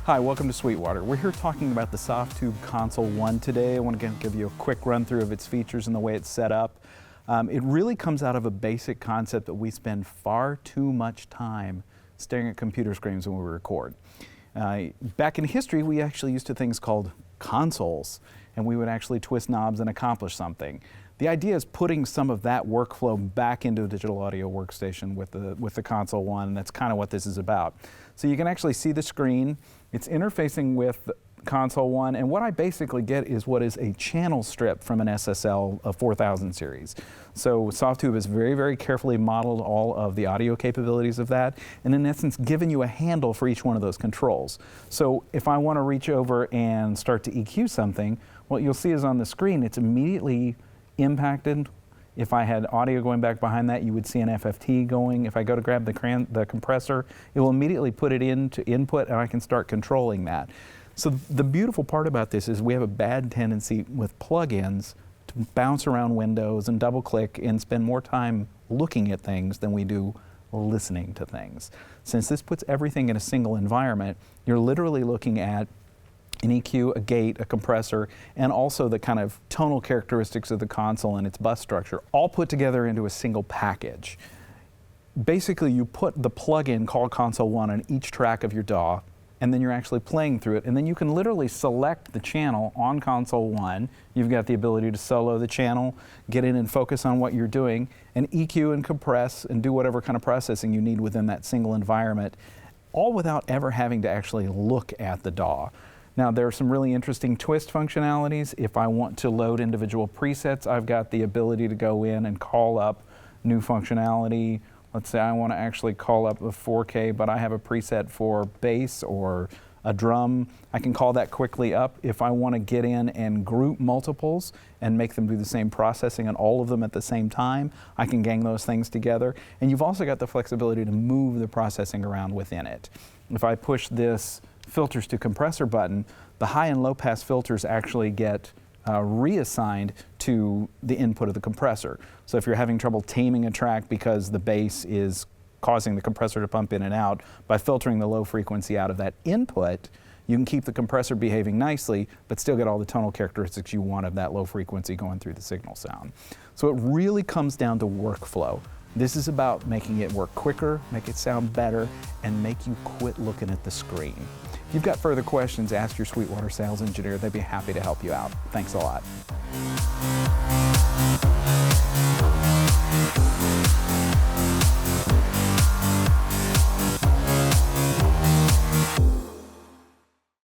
Hi, welcome to Sweetwater. We're here talking about the Softube Console 1 today. I want to give you a quick run through of its features and the way it's set up. It really comes out of a basic concept that we spend far too much time staring at computer screens when we record. Back in history, we actually used to things called consoles, and we would actually twist knobs and accomplish something. The idea is putting some of that workflow back into a digital audio workstation with the Console 1, and that's kind of what this is about. So you can actually see the screen. It's interfacing with Console 1, and what I basically get is what is a channel strip from an SSL 4000 series. So Softube has very, very carefully modeled all of the audio capabilities of that, and in essence given you a handle for each one of those controls. So if I want to reach over and start to EQ something, what you'll see is on the screen it's immediately impacted. If I had audio going back behind that, you would see an FFT going. If I go to grab the compressor, it will immediately put it into input, and I can start controlling that. So the beautiful part about this is we have a bad tendency with plugins to bounce around windows and double click and spend more time looking at things than we do listening to things. Since this puts everything in a single environment, you're literally looking at an EQ, a gate, a compressor, and also the kind of tonal characteristics of the console and its bus structure, all put together into a single package. Basically, you put the plugin called Console 1 on each track of your DAW, and then you're actually playing through it, and then you can literally select the channel on Console 1. You've got the ability to solo the channel, get in and focus on what you're doing, and EQ and compress and do whatever kind of processing you need within that single environment, all without ever having to actually look at the DAW. Now there are some really interesting twist functionalities. If I want to load individual presets, I've got the ability to go in and call up new functionality. Let's say I want to actually call up a 4K, but I have a preset for bass or a drum. I can call that quickly up. If I want to get in and group multiples and make them do the same processing on all of them at the same time, I can gang those things together. And you've also got the flexibility to move the processing around within it. If I push this filters to compressor button, the high and low pass filters actually get reassigned to the input of the compressor. So if you're having trouble taming a track because the bass is causing the compressor to pump in and out, by filtering the low frequency out of that input, you can keep the compressor behaving nicely, but still get all the tonal characteristics you want of that low frequency going through the signal sound. So it really comes down to workflow. This is about making it work quicker, make it sound better, and make you quit looking at the screen. If you've got further questions, ask your Sweetwater sales engineer. They'd be happy to help you out. Thanks a lot.